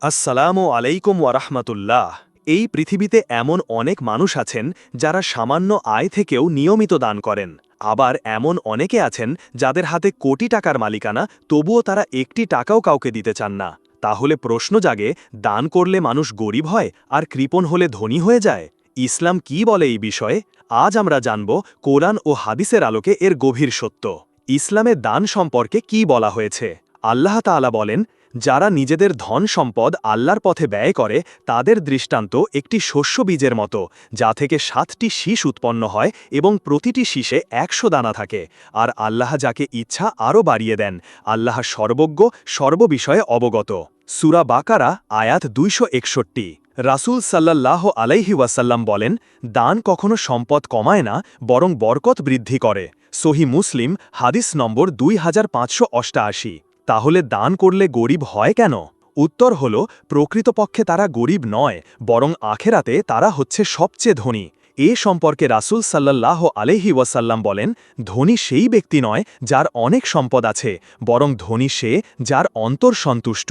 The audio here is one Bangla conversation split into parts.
আসসালামু আলাইকুম ওয়ারাহমাতুল্লাহ। এই পৃথিবীতে এমন অনেক মানুষ আছেন যারা সামান্য আয় থেকেও নিয়মিত দান করেন। আবার এমন অনেকে আছেন যাদের হাতে কোটি টাকার মালিকানা, তবুও তারা একটি টাকাও কাউকে দিতে চান না। তাহলে প্রশ্ন জাগে, দান করলে মানুষ গরিব হয় আর কৃপণ হলে ধনী হয়ে যায়? ইসলাম কি বলে এই বিষয়ে? আজ আমরা জানব কোরআন ও হাদিসের আলোকে এর গভীর সত্য। ইসলামে দান সম্পর্কে কি বলা হয়েছে? আল্লাহ তাআলা বলেন, যারা নিজেদের ধন সম্পদ আল্লাহর পথে ব্যয় করে তাদের দৃষ্টান্ত একটি শস্য বীজের মতো, যা থেকে ৭টি শীষ উৎপন্ন হয় এবং প্রতিটি শীষে ১০০ দানা থাকে। আর আল্লাহ যাকে ইচ্ছা আরও বাড়িয়ে দেন। আল্লাহ সর্বজ্ঞ, সর্ববিষয়ে অবগত। সূরা বাকারা আয়াত ২৬১। রাসূল সাল্লাল্লাহু আলাইহি ওয়াসাল্লাম বলেন, দান কখনো সম্পদ কমায় না, বরং বরকত বৃদ্ধি করে। সহিহ মুসলিম হাদিস নম্বর 2588। তাহলে দান করলে গরিব হয় কেন? উত্তর হল, প্রকৃতপক্ষে তারা গরিব নয়, বরং আখেরাতে তারা হচ্ছে সবচেয়ে ধনী। এ সম্পর্কে রাসূল সাল্লাল্লাহু আলাইহি ওয়াসাল্লাম বলেন, ধনী সেই ব্যক্তি নয় যার অনেক সম্পদ আছে, বরং ধনী সে যার অন্তর সন্তুষ্ট।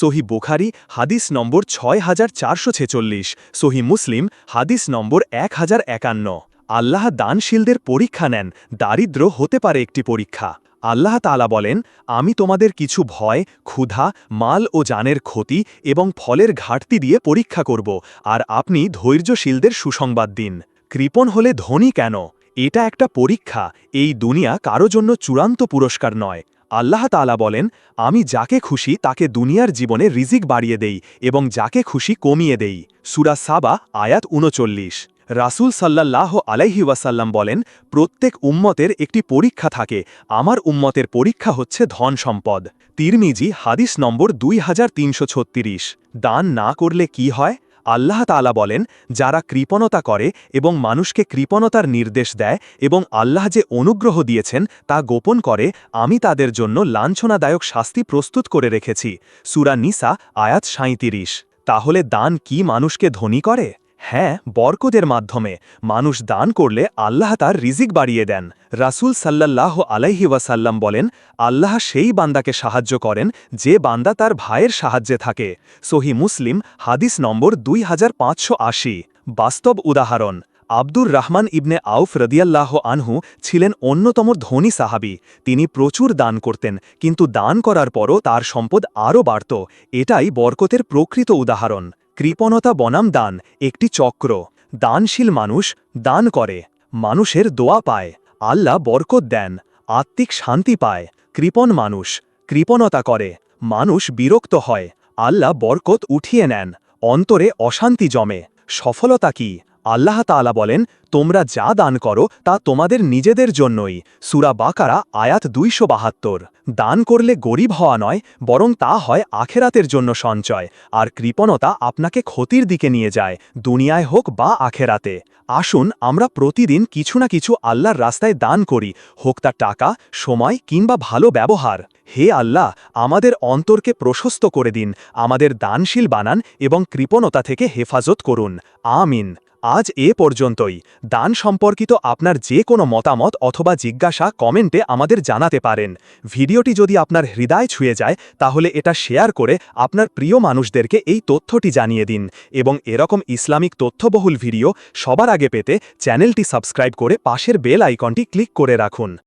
সহিহ বুখারী হাদিস নম্বর 6446, সহিহ মুসলিম হাদিস নম্বর 1051। আল্লাহ দানশীলদের পরীক্ষা নেন, দারিদ্র্য হতে পারে একটি পরীক্ষা। আল্লাহ তাআলা বলেন, আমি তোমাদের কিছু ভয়, ক্ষুধা, মাল ও জানের ক্ষতি এবং ফলের ঘাটতি দিয়ে পরীক্ষা করব, আর আপনি ধৈর্যশীলদের সুসংবাদ দিন। কৃপণ হলে ধনী কেন? এটা একটা পরীক্ষা। এই দুনিয়া কারো জন্য চূড়ান্ত পুরস্কার নয়। আল্লাহ তাআলা বলেন, আমি যাকে খুশি তাকে দুনিয়ার জীবনে রিজিক বাড়িয়ে দেই এবং যাকে খুশি কমিয়ে দেই। সূরা সাবা আয়াত ৩৯। রাসূল সাল্লাল্লাহু আলাইহি ওয়াসাল্লাম বলেন, প্রত্যেক উম্মতের একটি পরীক্ষা থাকে, আমার উম্মতের পরীক্ষা হচ্ছে ধন সম্পদ। তিরমিজি হাদিস নম্বর 2336। দান না করলে কি হয়? আল্লাহ তাআলা বলেন, যারা কৃপণতা করে এবং মানুষকে কৃপণতার নির্দেশ দেয় এবং আল্লাহ যে অনুগ্রহ দিয়েছেন তা গোপন করে, আমি তাদের জন্য লাঞ্ছনাদায়ক শাস্তি প্রস্তুত করে রেখেছি। সূরা নিসা আয়াত ৩৭। তাহলে দান কি মানুষকে ধনী করে? হ্যাঁ, বরকতের মাধ্যমে। মানুষ দান করলে আল্লাহ তার রিজিক বাড়িয়ে দেন। রাসূল সাল্লাল্লাহু আলাইহি ওয়াসাল্লাম বলেন, আল্লাহ সেই বান্দাকে সাহায্য করেন যে বান্দা তার ভাইয়ের সাহায্যে থাকে। সহিহ মুসলিম হাদিস নম্বর 2580। বাস্তব উদাহরণ, আব্দুর রহমান ইবনে আউফ রাদিয়াল্লাহু আনহু ছিলেন অন্যতম ধনী সাহাবী। তিনি প্রচুর দান করতেন, কিন্তু দান করার পরও তার সম্পদ আরও বাড়ত। এটাই বরকতের প্রকৃত উদাহরণ। কৃপণতা বনাম দান একটি চক্র। দানশীল মানুষ দান করে, মানুষের দোয়া পায়, আল্লাহ বরকত দেন, আত্মিক শান্তি পায়। কৃপণ মানুষ কৃপণতা করে, মানুষ বিরক্ত হয়, আল্লাহ বরকত উঠিয়ে নেন, অন্তরে অশান্তি জমে। সফলতা কি? আল্লাহ তাআলা বলেন, তোমরা যা দান করো তা তোমাদের নিজেদের জন্যই। সূরা বাকারা আয়াত ২৭২। দান করলে গরিব হওয়া নয়, বরং তা হয় আখেরাতের জন্য সঞ্চয়। আর কৃপণতা আপনাকে ক্ষতির দিকে নিয়ে যায়, দুনিয়ায় হোক বা আখেরাতে। আসুন আমরা প্রতিদিন কিছু না কিছু আল্লাহর রাস্তায় দান করি, হোক তা টাকা, সময় কিংবা ভালো ব্যবহার। হে আল্লাহ, আমাদের অন্তরকে প্রশস্ত করে দিন, আমাদের দানশীল বানান এবং কৃপণতা থেকে হেফাজত করুন। আমিন। আজ এ পর্যন্তই। দান সম্পর্কিত আপনার যে কোনো মতামত অথবা জিজ্ঞাসা কমেন্টে আমাদের জানাতে পারেন। ভিডিওটি যদি আপনার হৃদয় ছুঁয়ে যায় তাহলে এটা শেয়ার করে আপনার প্রিয় মানুষদেরকে এই তথ্যটি জানিয়ে দিন এবং এরকম ইসলামিক তথ্যবহুল ভিডিও সবার আগে পেতে চ্যানেলটি সাবস্ক্রাইব করে পাশের বেল আইকনটি ক্লিক করে রাখুন।